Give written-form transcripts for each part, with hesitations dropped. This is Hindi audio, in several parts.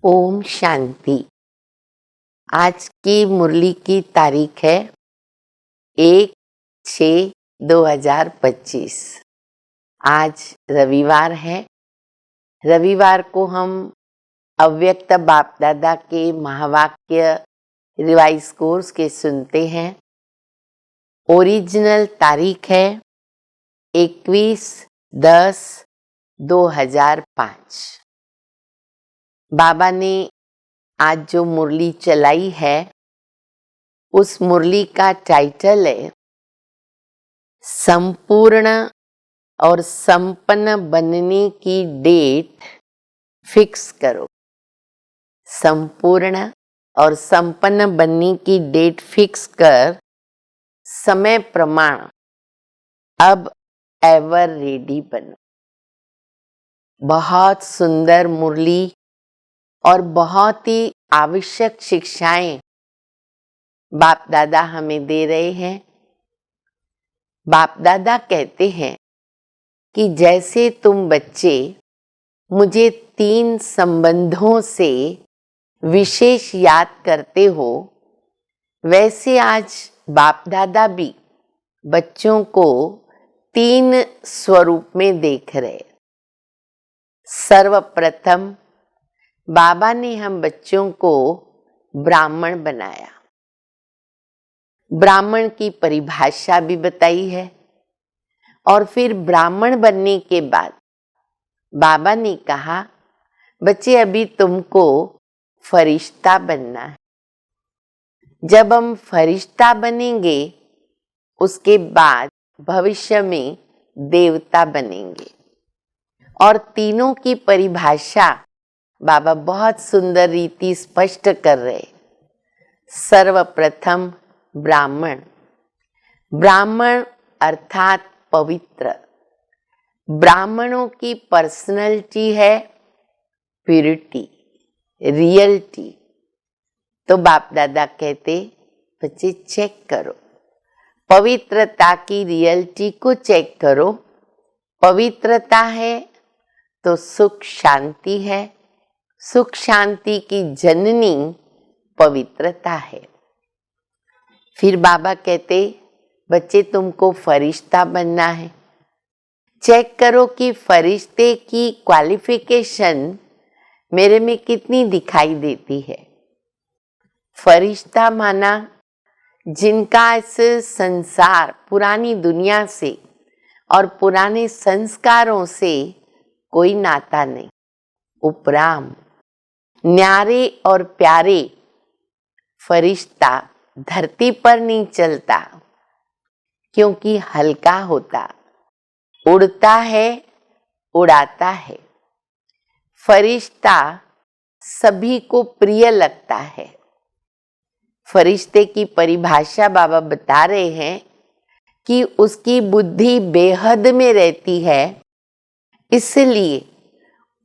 ओम शांति। आज की मुरली की तारीख है 1/6/2025। आज रविवार है। रविवार को हम अव्यक्त बाप दादा के महावाक्य रिवाइज कोर्स के सुनते हैं। ओरिजिनल तारीख है 21/10/2005। बाबा ने आज जो मुरली चलाई है उस मुरली का टाइटल है संपूर्ण और संपन्न बनने की डेट फिक्स करो। संपूर्ण और संपन्न बनने की डेट फिक्स कर, समय प्रमाण अब एवर रेडी बनो। बहुत सुंदर मुरली और बहुत ही आवश्यक शिक्षाएं बाप दादा हमें दे रहे हैं। बाप दादा कहते हैं कि जैसे तुम बच्चे मुझे 3 संबंधों से विशेष याद करते हो, वैसे आज बाप दादा भी बच्चों को 3 स्वरूप में देख रहे। सर्वप्रथम बाबा ने हम बच्चों को ब्राह्मण बनाया। ब्राह्मण की परिभाषा भी बताई है और फिर ब्राह्मण बनने के बाद बाबा ने कहा, बच्चे अभी तुमको फरिश्ता बनना है। जब हम फरिश्ता बनेंगे उसके बाद भविष्य में देवता बनेंगे। और तीनों की परिभाषा बाबा बहुत सुंदर रीति स्पष्ट कर रहे। सर्वप्रथम ब्राह्मण। ब्राह्मण अर्थात पवित्र। ब्राह्मणों की पर्सनैलिटी है प्यूरिटी, रियलिटी। तो बाप दादा कहते, बच्चे चेक करो, पवित्रता की रियलिटी को चेक करो। पवित्रता है तो सुख शांति है। सुख शांति की जननी पवित्रता है। फिर बाबा कहते, बच्चे तुमको फरिश्ता बनना है। चेक करो कि फरिश्ते की क्वालिफिकेशन मेरे में कितनी दिखाई देती है। फरिश्ता माना जिनका इस संसार, पुरानी दुनिया से और पुराने संस्कारों से कोई नाता नहीं। उपराम, न्यारे और प्यारे फरिश्ता धरती पर नहीं चलता, क्योंकि हल्का होता, उड़ता है, उड़ाता है। फरिश्ता सभी को प्रिय लगता है। फरिश्ते की परिभाषा बाबा बता रहे हैं कि उसकी बुद्धि बेहद में रहती है, इसलिए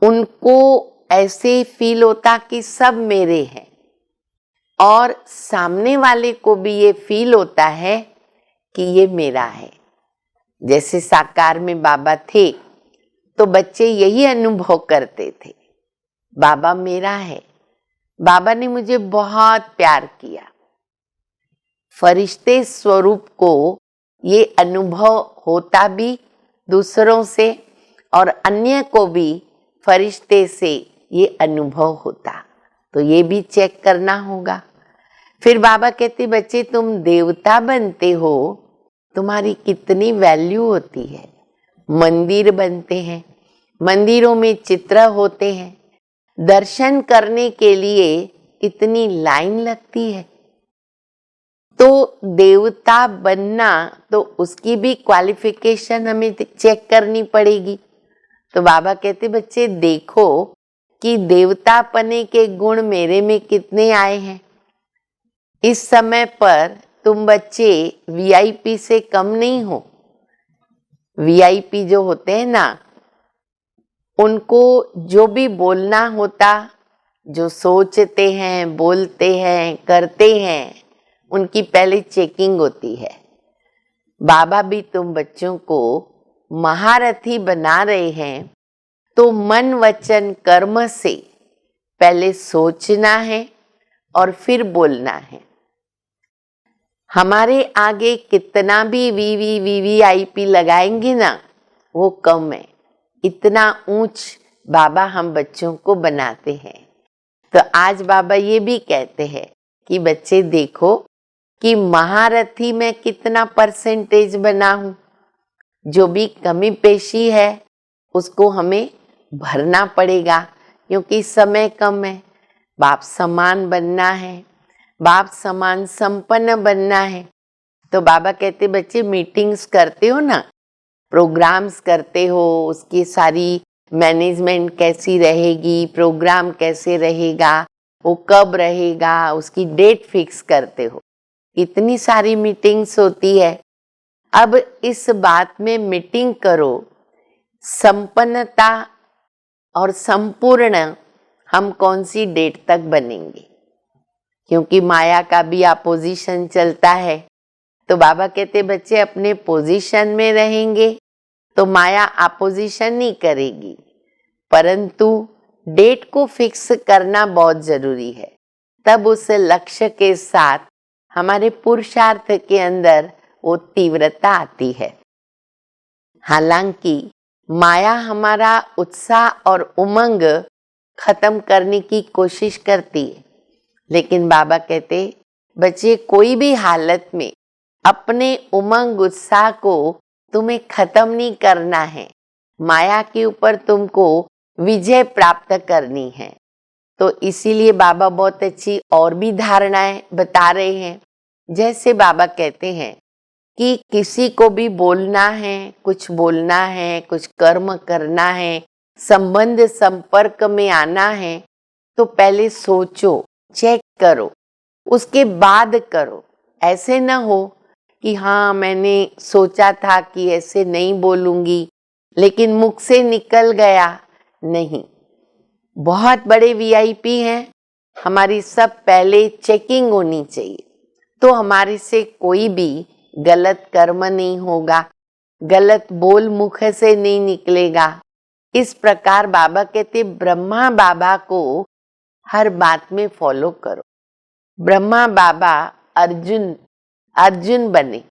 उनको ऐसे फील होता कि सब मेरे हैं, और सामने वाले को भी ये फील होता है कि ये मेरा है। जैसे साकार में बाबा थे तो बच्चे यही अनुभव करते थे, बाबा मेरा है, बाबा ने मुझे बहुत प्यार किया। फरिश्ते स्वरूप को ये अनुभव होता भी दूसरों से, और अन्य को भी फरिश्ते से ये अनुभव होता। तो ये भी चेक करना होगा। फिर बाबा कहते, बच्चे तुम देवता बनते हो, तुम्हारी कितनी वैल्यू होती है। मंदिर बनते हैं, मंदिरों में चित्र होते हैं, दर्शन करने के लिए कितनी लाइन लगती है। तो देवता बनना, तो उसकी भी क्वालिफिकेशन हमें चेक करनी पड़ेगी। तो बाबा कहते, बच्चे देखो कि देवता पने के गुण मेरे में कितने आए हैं। इस समय पर तुम बच्चे वीआईपी से कम नहीं हो। वीआईपी जो होते हैं ना, उनको जो भी बोलना होता, जो सोचते हैं, बोलते हैं, करते हैं, उनकी पहले चेकिंग होती है। बाबा भी तुम बच्चों को महारथी बना रहे हैं, तो मन वचन कर्म से पहले सोचना है और फिर बोलना है। हमारे आगे कितना भी वीवीआईपी लगाएंगे ना, वो कम है। इतना ऊंच बाबा हम बच्चों को बनाते हैं। तो आज बाबा ये भी कहते हैं कि बच्चे देखो कि महारथी में कितना परसेंटेज बना हूं। जो भी कमी पेशी है उसको हमें भरना पड़ेगा, क्योंकि समय कम है। बाप समान बनना है, बाप समान संपन्न बनना है। तो बाबा कहते बच्चे मीटिंग्स करते हो ना, प्रोग्राम्स करते हो, उसकी सारी मैनेजमेंट कैसी रहेगी, प्रोग्राम कैसे रहेगा, वो कब रहेगा, उसकी डेट फिक्स करते हो। इतनी सारी मीटिंग्स होती है। अब इस बात में मीटिंग करो, संपन्नता और संपूर्ण हम कौन सी डेट तक बनेंगे, क्योंकि माया का भी अपोजिशन चलता है। तो बाबा कहते बच्चे अपने पोजीशन में रहेंगे तो माया अपोजिशन नहीं करेगी, परंतु डेट को फिक्स करना बहुत जरूरी है। तब उस लक्ष्य के साथ हमारे पुरुषार्थ के अंदर वो तीव्रता आती है। हालांकि माया हमारा उत्साह और उमंग खत्म करने की कोशिश करती है, लेकिन बाबा कहते बच्चे कोई भी हालत में अपने उमंग उत्साह को तुम्हें खत्म नहीं करना है। माया के ऊपर तुमको विजय प्राप्त करनी है। तो इसीलिए बाबा बहुत अच्छी और भी धारणाएं बता रहे हैं। जैसे बाबा कहते हैं कि किसी को भी बोलना है, कुछ बोलना है, कुछ कर्म करना है, संबंध संपर्क में आना है, तो पहले सोचो, चेक करो, उसके बाद करो। ऐसे ना हो कि हाँ मैंने सोचा था कि ऐसे नहीं बोलूंगी, लेकिन मुख से निकल गया। नहीं, बहुत बड़े वीआईपी हैं, हमारी सब पहले चेकिंग होनी चाहिए, तो हमारे से कोई भी गलत कर्म नहीं होगा, गलत बोल मुख से नहीं निकलेगा। इस प्रकार बाबा कहते ब्रह्मा बाबा को हर बात में फॉलो करो। ब्रह्मा बाबा अर्जुन बने।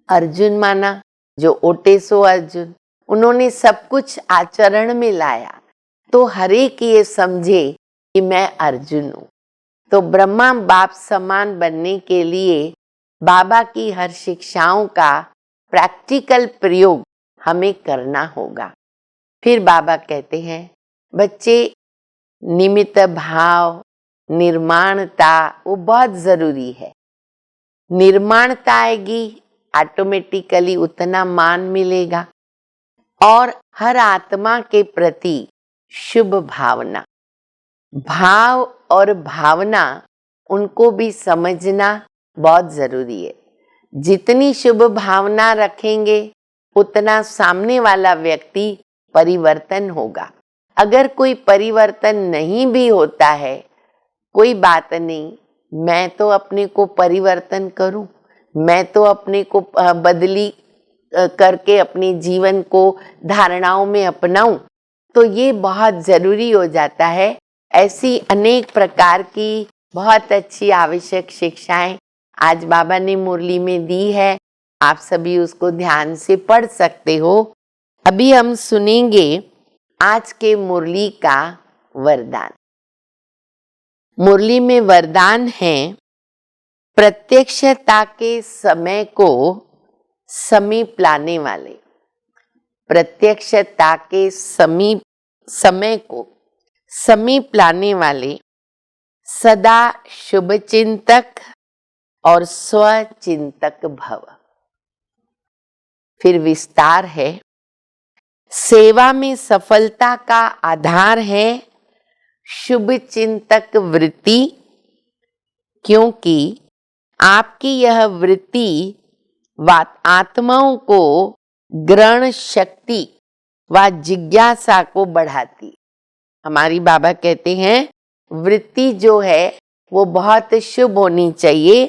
अर्जुन माना जो ओटेसो अर्जुन, उन्होंने सब कुछ आचरण में लाया, तो हर एक ये समझे कि मैं अर्जुन हूं। तो ब्रह्मा बाप समान बनने के लिए बाबा की हर शिक्षाओं का प्रैक्टिकल प्रयोग हमें करना होगा। फिर बाबा कहते हैं बच्चे निमित्त भाव, निर्माणता वो बहुत जरूरी है। निर्माणता आएगी, ऑटोमेटिकली उतना मान मिलेगा। और हर आत्मा के प्रति शुभ भावना, भाव और भावना उनको भी समझना बहुत जरूरी है। जितनी शुभ भावना रखेंगे उतना सामने वाला व्यक्ति परिवर्तन होगा। अगर कोई परिवर्तन नहीं भी होता है, कोई बात नहीं, मैं तो अपने को परिवर्तन करूं, मैं तो अपने को बदली करके अपने जीवन को धारणाओं में अपनाऊं, तो ये बहुत जरूरी हो जाता है। ऐसी अनेक प्रकार की बहुत अच्छी आवश्यक शिक्षाएं आज बाबा ने मुरली में दी है। आप सभी उसको ध्यान से पढ़ सकते हो। अभी हम सुनेंगे आज के मुरली का वरदान। मुरली में वरदान है प्रत्यक्षता के समय को समीप लाने वाले। प्रत्यक्षता के समय को समीप लाने वाले सदा शुभ चिंतक और स्वचिंतक भव। फिर विस्तार है, सेवा में सफलता का आधार है शुभ चिंतक वृत्ति, क्योंकि आपकी यह वृत्ति आत्माओं को ग्रहण शक्ति व जिज्ञासा को बढ़ाती। हमारी बाबा कहते हैं वृत्ति जो है वो बहुत शुभ होनी चाहिए,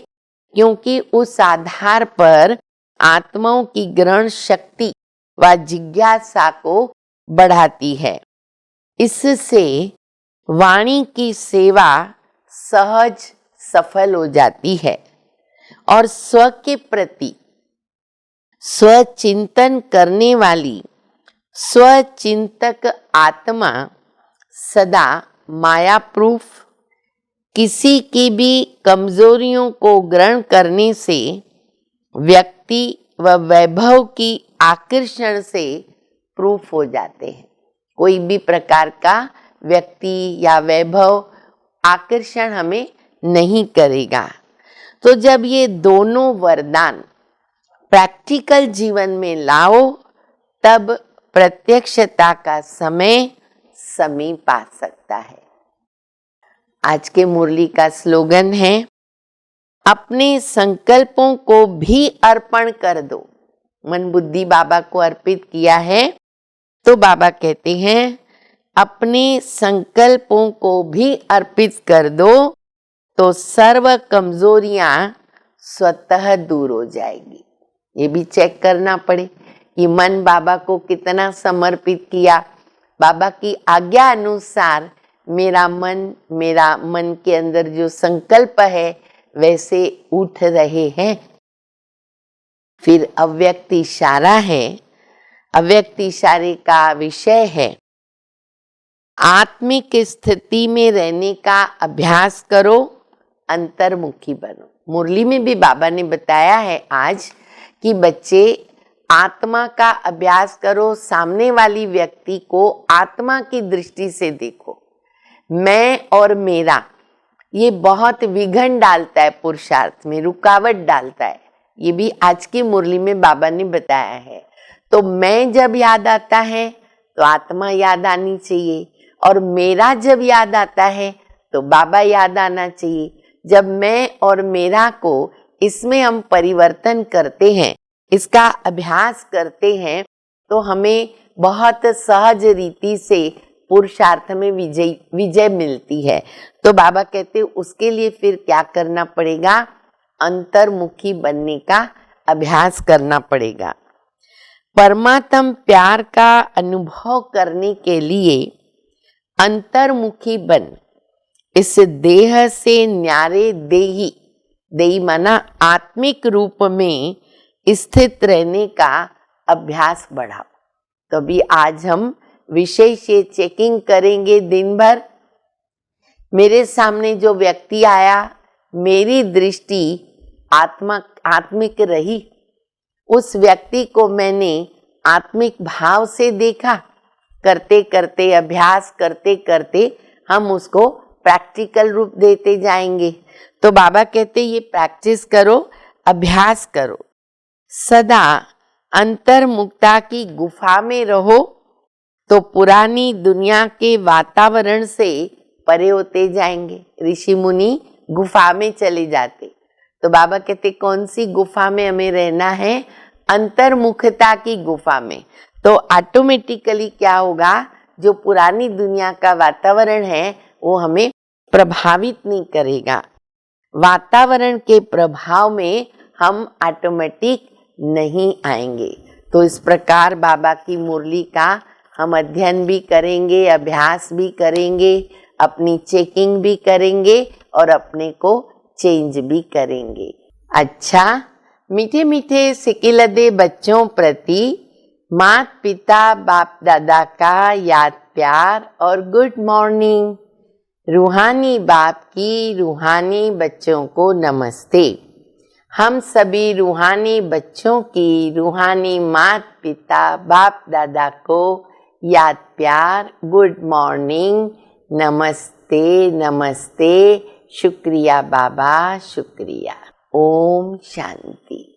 क्योंकि उस आधार पर आत्माओं की ग्रहण शक्ति व जिज्ञासा को बढ़ाती है। इससे वाणी की सेवा सहज सफल हो जाती है और स्व के प्रति स्वचिंतन करने वाली स्वचिंतक आत्मा सदा माया प्रूफ, किसी की भी कमजोरियों को ग्रहण करने से व्यक्ति व वैभव की आकर्षण से प्रूफ हो जाते हैं। कोई भी प्रकार का व्यक्ति या वैभव आकर्षण हमें नहीं करेगा। तो जब ये दोनों वरदान प्रैक्टिकल जीवन में लाओ तब प्रत्यक्षता का समय समीप आ सकता है। आज के मुरली का स्लोगन है, अपने संकल्पों को भी अर्पण कर दो। मन बुद्धि बाबा को अर्पित किया है तो बाबा कहते हैं अपने संकल्पों को भी अर्पित कर दो तो सर्व कमजोरियां स्वतः दूर हो जाएगी। ये भी चेक करना पड़े कि मन बाबा को कितना समर्पित किया। बाबा की आज्ञा अनुसार मेरा मन के अंदर जो संकल्प है वैसे उठ रहे हैं। फिर अव्यक्त इशारा है। अव्यक्त इशारे का विषय है आत्मिक स्थिति में रहने का अभ्यास करो, अंतर्मुखी बनो। मुरली में भी बाबा ने बताया है आज कि बच्चे आत्मा का अभ्यास करो, सामने वाली व्यक्ति को आत्मा की दृष्टि से देखो। मैं और मेरा ये बहुत विघन डालता है, पुरुषार्थ में रुकावट डालता है। ये भी आज की मुरली में बाबा ने बताया है। तो मैं जब याद आता है तो आत्मा याद आनी चाहिए, और मेरा जब याद आता है तो बाबा याद आना चाहिए। जब मैं और मेरा को इसमें हम परिवर्तन करते हैं, इसका अभ्यास करते हैं, तो हमें बहुत सहज रीति से पुरुषार्थ में विजय मिलती है। तो बाबा कहते उसके लिए फिर क्या करना पड़ेगा? अंतर्मुखी बनने का अभ्यास करना पड़ेगा। परमात्म प्यार का अनुभव करने के लिए अंतर्मुखी बन इस देह से न्यारे देही, देही माना आत्मिक रूप में स्थित रहने का अभ्यास बढ़ाओ। तो अभी आज हम विषय से चेकिंग करेंगे दिन भर। मेरे सामने जो व्यक्ति आया, मेरी दृष्टि आत्मिक रही, उस व्यक्ति को मैंने आत्मिक भाव से देखा। करते करते अभ्यास करते करते हम उसको प्रैक्टिकल रूप देते जाएंगे। तो बाबा कहते ये प्रैक्टिस करो, अभ्यास करो। सदा अंतर्मुक्ता की गुफा में रहो तो पुरानी दुनिया के वातावरण से परे होते जाएंगे। ऋषि मुनि गुफा में चले जाते। तो बाबा कहते कौन सी गुफा में हमें रहना है? अंतर्मुखता की गुफा में। तो ऑटोमेटिकली क्या होगा? जो पुरानी दुनिया का वातावरण है वो हमें प्रभावित नहीं करेगा। वातावरण के प्रभाव में हम ऑटोमेटिक नहीं आएंगे। तो इस प्रकार बाबा की मुरली का हम अध्ययन भी करेंगे, अभ्यास भी करेंगे, अपनी चेकिंग भी करेंगे और अपने को चेंज भी करेंगे। अच्छा, मीठे मीठे सिकिलदे बच्चों प्रति माता पिता बाप दादा का याद प्यार और गुड मॉर्निंग। रूहानी बाप की रूहानी बच्चों को नमस्ते। हम सभी रूहानी बच्चों की रूहानी माता पिता बाप दादा को याद प्यार, गुड मॉर्निंग, नमस्ते नमस्ते, शुक्रिया बाबा, शुक्रिया। ओम शांति।